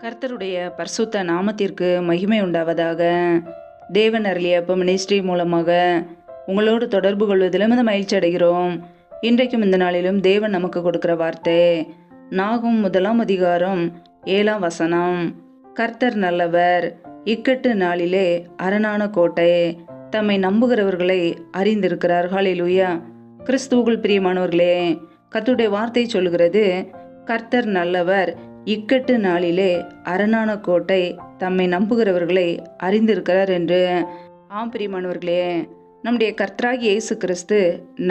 கர்த்தருடைய பரிசுத்த நாமத்திற்கு மகிமை உண்டாவதாக. தேவன் அருளிய அப்ப மினிஸ்ட்ரி மூலமாக உங்களோடு தொடர்பு கொள்வதில் மகிழ்ச்சி அடைகிறோம். இன்றைக்கும் இந்த நாளிலும் தேவன் நமக்கு கொடுக்கிற வார்த்தை நாகும் 1 அதிகாரம் 7 வசனம். கர்த்தர் நல்லவர், இக்கட்டு நாளிலே அரணான கோட்டை, தம்மை நம்புகிறவர்களை அறிந்திருக்கிறார். ஹல்லேலூயா. கிறிஸ்துவுக்குள் பிரியமானவர்களே, கர்த்தருடைய வார்த்தை சொல்கிறது, கர்த்தர் நல்லவர், இக்கட்டு நாளிலே அரணான கோட்டை, தம்மை நம்புகிறவர்களை அறிந்திருக்கிறார் என்று. பிரியமானவர்களே, நம்முடைய கர்த்தராகிய இயேசு கிறிஸ்து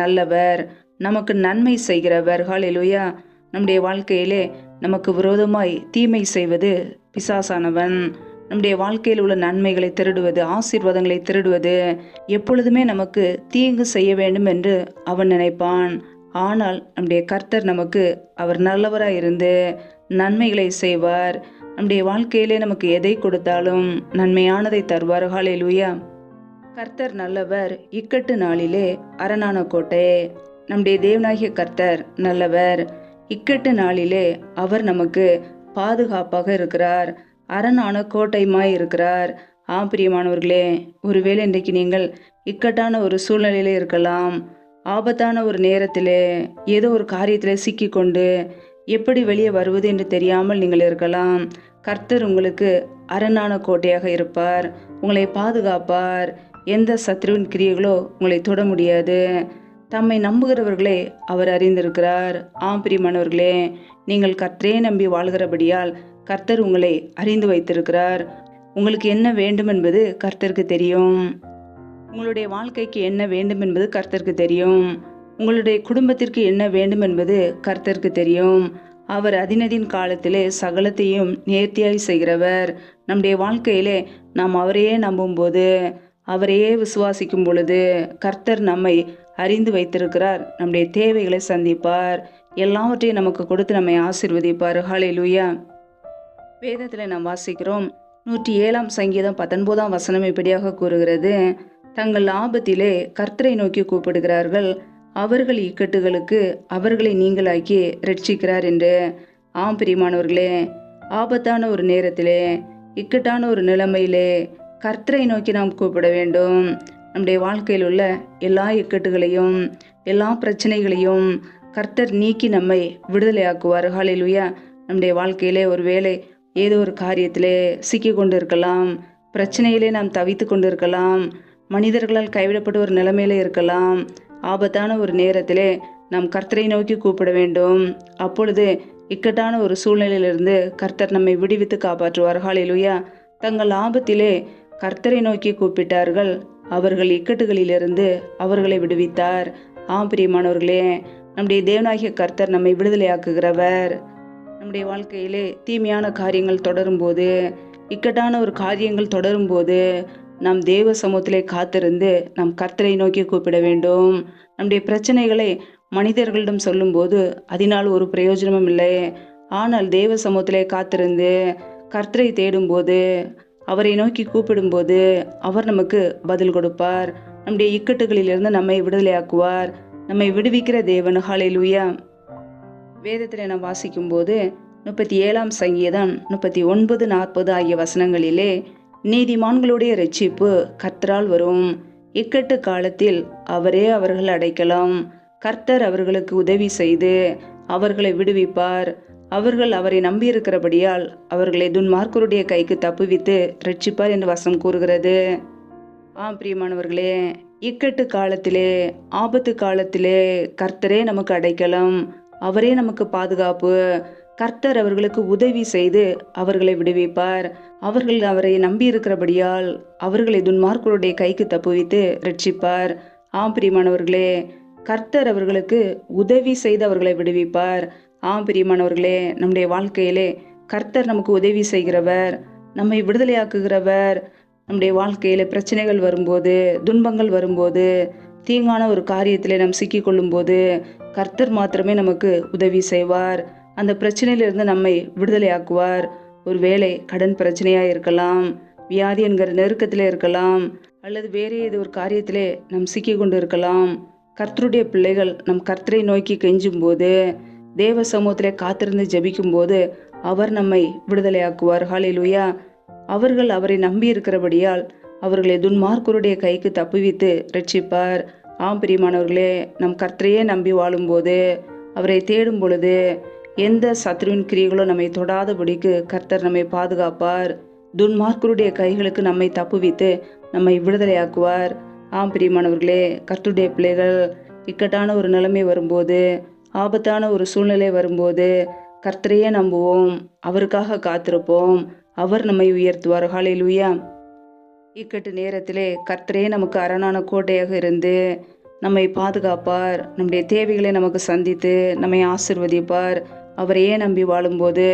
நல்லவர், நமக்கு நன்மை செய்கிறவர். ஹல்லேலூயா. நம்முடைய வாழ்க்கையிலே நமக்கு விரோதமாய் தீமை செய்வது பிசாசானவன். நம்முடைய வாழ்க்கையில் உள்ள நன்மைகளை திருடுவது, ஆசீர்வாதங்களை திருடுவது, எப்பொழுதுமே நமக்கு தீங்கு செய்ய வேண்டும் என்று அவன் நினைப்பான். ஆனால் நம்முடைய கர்த்தர் நமக்கு அவர் நல்லவராய் இருந்து நன்மைகளை செய்வார். நம்முடைய வாழ்க்கையிலே நமக்கு எதை கொடுத்தாலும் நன்மையானதை தருவார். ஹல்லேலூயா. கர்த்தர் நல்லவர், இக்கட்டு நாளிலே அரணான கோட்டை. நம்முடைய தேவனாகிய கர்த்தர் நல்லவர். இக்கட்டு நாளிலே அவர் நமக்கு பாதுகாப்பாக இருக்கிறார், அரணான கோட்டையுமாய் இருக்கிறார். பிரியமானவர்களே, ஒருவேளை இன்றைக்கு நீங்கள் இக்கட்டான ஒரு சூழ்நிலையிலே இருக்கலாம். ஆபத்தான ஒரு நேரத்திலே ஏதோ ஒரு காரியத்திலே சிக்கிக்கொண்டு எப்படி வெளியே வருவது என்று தெரியாமல் நீங்கள் இருக்கலாம். கர்த்தர் உங்களுக்கு அரணான கோட்டையாக இருப்பார், உங்களை பாதுகாப்பார். எந்த சத்ருவின் கிரியைகளோ உங்களை தொட முடியாது. தம்மை நம்புகிறவர்களை அவர் அறிந்திருக்கிறார். பிரியமானவர்களே, நீங்கள் கர்த்தரே நம்பி வாழ்கிறபடியால் கர்த்தர் உங்களை அறிந்து வைத்திருக்கிறார். உங்களுக்கு என்ன வேண்டும் என்பது கர்த்தருக்கு தெரியும். உங்களுடைய வாழ்க்கைக்கு என்ன வேண்டும் என்பது கர்த்தருக்கு தெரியும். உங்களுடைய குடும்பத்திற்கு என்ன வேண்டும் என்பது கர்த்தருக்கு தெரியும். அவர் அதினதின் காலத்திலே சகலத்தையும் நேர்த்தியாய் செய்கிறவர். நம்முடைய வாழ்க்கையிலே நாம் அவரையே நம்பும்போது, அவரையே விசுவாசிக்கும் பொழுது கர்த்தர் நம்மை அறிந்து வைத்திருக்கிறார். நம்முடைய தேவைகளை சந்திப்பார், எல்லாவற்றையும் நமக்கு கொடுத்து நம்மை ஆசீர்வதிப்பார். ஹல்லேலூயா. வேதத்தில் நாம் வாசிக்கிறோம், 107 சங்கீதம் 19 வசனம் இப்படியாக கூறுகிறது, தங்கள் ஆபத்திலே கர்த்தரை நோக்கி கூப்பிடுகிறார்கள், அவர்கள் இக்கட்டுகளுக்கு அவர்களை நீங்களாக்கி ரட்சிக்கிறார் என்று. பிரியமானவர்களே, ஆபத்தான ஒரு நேரத்திலே, இக்கட்டான ஒரு நிலைமையிலே கர்த்தரை நோக்கி நாம் கூப்பிட வேண்டும். நம்முடைய வாழ்க்கையில் உள்ள எல்லா இக்கட்டுகளையும் எல்லா பிரச்சனைகளையும் கர்த்தர் நீக்கி நம்மை விடுதலையாக்குவார். ஹல்லேலூயா. நம்முடைய வாழ்க்கையிலே ஒருவேளை ஏதோ ஒரு காரியத்திலே சிக்கி கொண்டு இருக்கலாம், பிரச்சனையிலே நாம் தவித்து கொண்டு இருக்கலாம், மனிதர்களால் கைவிடப்பட்ட ஒரு நிலைமையில இருக்கலாம். ஆபத்தான ஒரு நேரத்திலே நாம் கர்த்தரை நோக்கி கூப்பிட வேண்டும். அப்பொழுது இக்கட்டான ஒரு சூழ்நிலையிலிருந்து கர்த்தர் நம்மை விடுவித்து காப்பாற்றுவார். ஹல்லேலூயா. தங்கள் ஆபத்திலே கர்த்தரை நோக்கி கூப்பிட்டார்கள், அவர்கள் இக்கட்டுகளிலிருந்து அவர்களை விடுவித்தார். பிரியமானவர்களே, நம்முடைய தேவனாகிய கர்த்தர் நம்மை விடுதலையாக்குகிறவர். நம்முடைய வாழ்க்கையிலே தீமையான காரியங்கள் தொடரும்போது, இக்கட்டான ஒரு காரியங்கள் தொடரும்போது நாம் தேவ சமூகத்திலே காத்திருந்து நாம் கர்த்தரை நோக்கி கூப்பிட வேண்டும். நம்முடைய பிரச்சனைகளை மனிதர்களிடம் சொல்லும்போது அதனால் ஒரு பிரயோஜனமும் இல்லை. ஆனால் தேவ சமூகத்திலே காத்திருந்து கர்த்தரை தேடும்போது, அவரை நோக்கி கூப்பிடும்போது அவர் நமக்கு பதில் கொடுப்பார். நம்முடைய இக்கட்டுகளிலிருந்து நம்மை விடுதலையாக்குவார், நம்மை விடுவிக்கிற தேவன். ஹல்லேலூயா. வேதத்தில் நாம் வாசிக்கும்போது 37 சங்கீதம் 39, 40 ஆகிய வசனங்களிலே, நீதிமான்களுடைய இரட்சிப்பு கர்த்தரால் வரும், இக்கட்டு காலத்தில் அவரே அவர்கள் அடைக்கலம், கர்த்தர் அவர்களுக்கு உதவி செய்து அவர்களை விடுவிப்பார், அவர்கள் அவரை நம்பியிருக்கிறபடியால் அவர்களை துன்மார்க்கருடைய கைக்கு தப்புவித்து ரட்சிப்பார் என்று வசனம் கூறுகிறது. பிரியமானவர்களே, இக்கட்டு காலத்திலே ஆபத்து காலத்திலே கர்த்தரே நமக்கு அடைக்கலம், அவரே நமக்கு பாதுகாப்பு. கர்த்தர் அவர்களுக்கு உதவி செய்து அவர்களை விடுவிப்பார், அவர்கள் அவரை நம்பியிருக்கிறபடியால் அவர்களை துன்மார்க்கருடைய கைக்கு தப்புவித்து ரட்சிப்பார். பிரியமானவர்களே, கர்த்தர் அவர்களுக்கு உதவி செய்து அவர்களை விடுவிப்பார். பிரியமானவர்களே, நம்முடைய வாழ்க்கையிலே கர்த்தர் நமக்கு உதவி செய்கிறவர், நம்மை விடுதலையாக்குகிறவர். நம்முடைய வாழ்க்கையில பிரச்சனைகள் வரும்போது, துன்பங்கள் வரும்போது, தீங்கான ஒரு காரியத்திலே நாம் சிக்கிக்கொள்ளும் போது கர்த்தர் மாத்திரமே நமக்கு உதவி செய்வார். அந்த பிரச்சனையிலிருந்து நம்மை விடுதலையாக்குவார். ஒருவேளை கடன் பிரச்சனையா இருக்கலாம், வியாதி என்கிற நெருக்கத்திலே இருக்கலாம், அல்லது வேறு ஏதோ ஒரு காரியத்திலே நாம் சிக்கி கொண்டு இருக்கலாம். கர்த்தருடைய பிள்ளைகள் நம் கர்த்தரை நோக்கி கெஞ்சும் போது, தேவ சமூகத்திலே காத்திருந்து ஜெபிக்கும் போது அவர் நம்மை விடுதலையாக்குவார். ஹல்லேலூயா. அவர்கள் அவரை நம்பி இருக்கிறபடியால் அவர்களை துன்மார்க்கருடைய கைக்கு தப்புவித்து ரட்சிப்பார். ஆம் பிரியமானவர்களே, நம் கர்த்தரையே நம்பி வாழும்போது, அவரை தேடும் பொழுது எந்த சத்ருவின் கிரியைகளோ நம்மை தொடாதபடிக்கு கர்த்தர் நம்மை பாதுகாப்பார். துன்மார்க்கருடைய கைகளுக்கு நம்மை தப்புவித்து நம்மை விடுதலையாக்குவார். ஆம் பிரியமானவர்களே, கர்த்தருடைய பிள்ளைகள் இக்கட்டான ஒரு நிலைமை வரும்போது, ஆபத்தான ஒரு சூழ்நிலை வரும்போது கர்த்தரையே நம்புவோம், அவருக்காக காத்திருப்போம், அவர் நம்மை உயர்த்துவார். ஹல்லேலூயா. இக்கட்டு நேரத்திலே கர்த்தரே நமக்கு அரணான கோட்டையாக இருந்து நம்மை பாதுகாப்பார். நம்முடைய தேவைகளை நமக்கு சந்தித்து நம்மை ஆசிர்வதிப்பார். அவரையே நம்பி வாழும்போது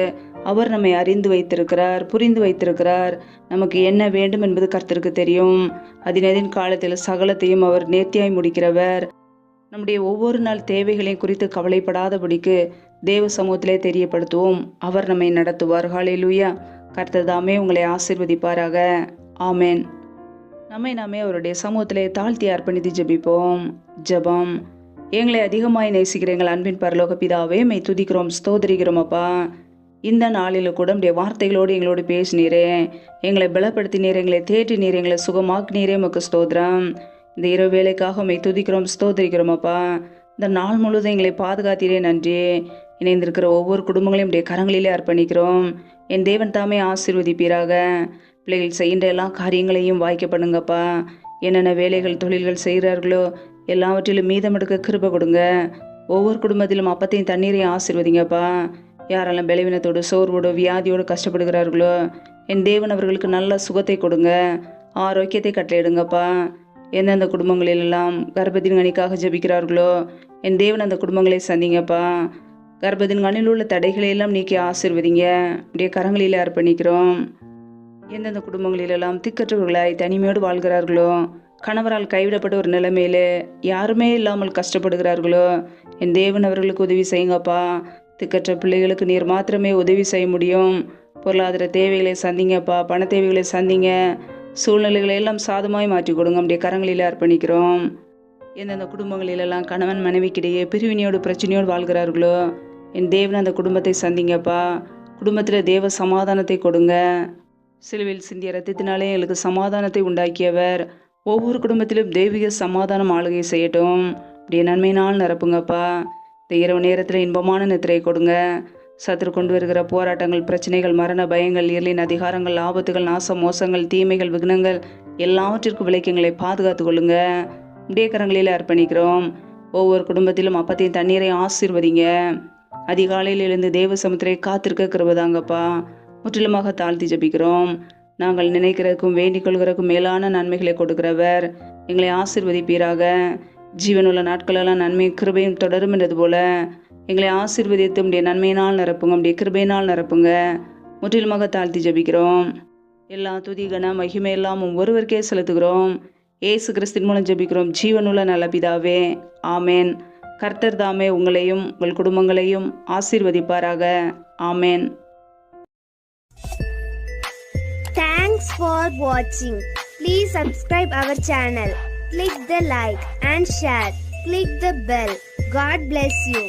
அவர் நம்மை அறிந்து வைத்திருக்கிறார், புரிந்து வைத்திருக்கிறார். நமக்கு என்ன வேண்டும் என்பது கர்த்தருக்கு தெரியும். அதினதின் காலத்தில் சகலத்தையும் அவர் நேர்த்தியாய் முடிக்கிறவர். நம்முடைய ஒவ்வொரு நாள் தேவைகளையும் குறித்து கவலைப்படாதபடிக்கு தேவ சமூகத்திலே தெரியப்படுத்துவோம். அவர் நம்மை நடத்துவார். ஹல்லேலூயா. கர்த்தர் தாமே உங்களை ஆசீர்வதிப்பாராக. ஆமென். நாமே அவருடைய சமூகத்திலே தாழ்த்தி அர்ப்பணித்து ஜெபிப்போம். ஜெபம். எங்களை அதிகமாய் நேசிக்கிற எங்கள் அன்பின் பரலோக பிதாவே, மை துதிக்கிறோம், ஸ்தோத்திரிக்கிறோம் அப்பா. இந்த நாளில் கூட உடைய வார்த்தைகளோடு எங்களோடு பேசினீரே, எங்களை பலப்படுத்தினீர், எங்களை தேற்றினீர், எங்களை சுகமாக்கினீரே, உமக்கு ஸ்தோத்திரம். இந்த இரவு வேலைக்காக மை துதிக்கிறோம், ஸ்தோத்திரிக்கிறோம் அப்பா. இந்த நாள் முழுவதும் எங்களை பாதுகாத்தீரே, நன்றி. இணைந்திருக்கிற ஒவ்வொரு குடும்பங்களையும் உடைய கரங்களிலே அர்ப்பணிக்கிறோம். என் தேவன் தாமே ஆசீர்வதிப்பீராக. பிள்ளைகள் செய்கின்ற எல்லா காரியங்களையும் வாய்க்க பண்ணுங்கப்பா. என்னென்ன வேலைகள் தொழில்கள் செய்கிறார்களோ எல்லாவற்றிலும் மீதம் எடுக்க கிருபை கொடுங்க. ஒவ்வொரு குடும்பத்திலும் அப்பத்தையும் தண்ணீரையும் ஆசீர்வதிங்கப்பா. யாரெல்லாம் பலவீனத்தோடு சோர்வோடு வியாதியோடு கஷ்டப்படுகிறார்களோ என் தேவன் அவர்களுக்கு நல்ல சுகத்தை கொடுங்க, ஆரோக்கியத்தை கட்டளையிடுங்கப்பா. எந்தெந்த குடும்பங்களிலெல்லாம் கர்ப்பத்தின் கனிக்காக ஜெபிக்கிறார்களோ என் தேவன் அந்த குடும்பங்களை சந்திங்கப்பா. கர்ப்பத்தின் கண்ணில் உள்ள தடைகளை எல்லாம் நீக்கி ஆசீர்வதிங்க. அப்படியே கரங்களில் அர்ப்பணிக்கிறோம். எந்தெந்த குடும்பங்களிலெல்லாம் திக்கற்றவர்களாய் தனிமையோடு வாழ்கிறார்களோ, கணவரால் கைவிடப்பட்ட ஒரு நிலைமையில யாருமே இல்லாமல் கஷ்டப்படுகிறார்களோ என் தேவன் அவர்களுக்கு உதவி செய்யுங்கப்பா. திக்கற்ற பிள்ளைகளுக்கு நீர் மாத்திரமே உதவி செய்ய முடியும். பொருளாதார தேவைகளை சந்திங்கப்பா, பண தேவைகளை சந்திங்க. சூழ்நிலைகளை எல்லாம் சாதமாய் மாற்றி கொடுங்க. அப்படியே கரங்களில் அர்ப்பணிக்கிறோம். எந்தெந்த குடும்பங்களிலெல்லாம் கணவன் மனைவிக்கிடையே பிரிவினையோடு பிரச்சனையோடு வாழ்கிறார்களோ என் தேவன் அந்த குடும்பத்தை சந்திங்கப்பா. குடும்பத்தில் தேவ சமாதானத்தை கொடுங்க. சிலுவையில் சிந்திய ரத்தத்தினாலே எங்களுக்கு சமாதானத்தை உண்டாக்கியவர். ஒவ்வொரு குடும்பத்திலும் தெய்வீக சமாதானம் ஆளுகை செய்யட்டும். அப்படியே நன்மையினால் நிரப்புங்கப்பா. இந்த இரவு நேரத்தில் இன்பமான நித்திரை கொடுங்க. சத்துரு கொண்டு வருகிற போராட்டங்கள், பிரச்சனைகள், மரண பயங்கள், இருளின் அதிகாரங்கள், ஆபத்துகள், நாச மோசங்கள், தீமைகள், விக்னங்கள் எல்லாவற்றிற்கும் விலைக்கு எங்களை பாதுகாத்து கொள்ளுங்க. அப்படியே கரங்களில் அர்ப்பணிக்கிறோம். ஒவ்வொரு குடும்பத்திலும் அப்பத்தையும் தண்ணீரையும் ஆசீர்வதிங்க. அதிகாலையில் எழுந்து தேவ சமுத்திரை காத்திருக்க கிருபதாங்கப்பா. முற்றிலுமாக தாழ்த்தி ஜபிக்கிறோம். நாங்கள் நினைக்கிறதுக்கும் வேண்டிக் கொள்கிறதுக்கும் மேலான நன்மைகளை கொடுக்கிறவர். எங்களை ஆசீர்வதிப்பீராக. ஜீவனுள்ள நாட்களெல்லாம் நன்மையும் கிருபையும் தொடரும் என்றது போல எங்களை ஆசீர்வதித்து உடைய நன்மையினால் நிரப்புங்க, உடைய கிருபையினால் நிரப்புங்க. முற்றிலுமாக தாழ்த்தி ஜபிக்கிறோம். எல்லா துதி கன மகிமை எல்லாம் ஒருவருக்கே செலுத்துகிறோம். ஏசு கிறிஸ்தின் மூலம் ஜபிக்கிறோம் ஜீவனுள்ள நல்ல பிதாவே. ஆமேன். கர்த்தர் தாமே உங்களையும் உங்கள் குடும்பங்களையும் ஆசீர்வதிப்பாராக. ஆமேன். Thanks for watching. Please subscribe our channel. Click the like and share. Click the bell. God bless you.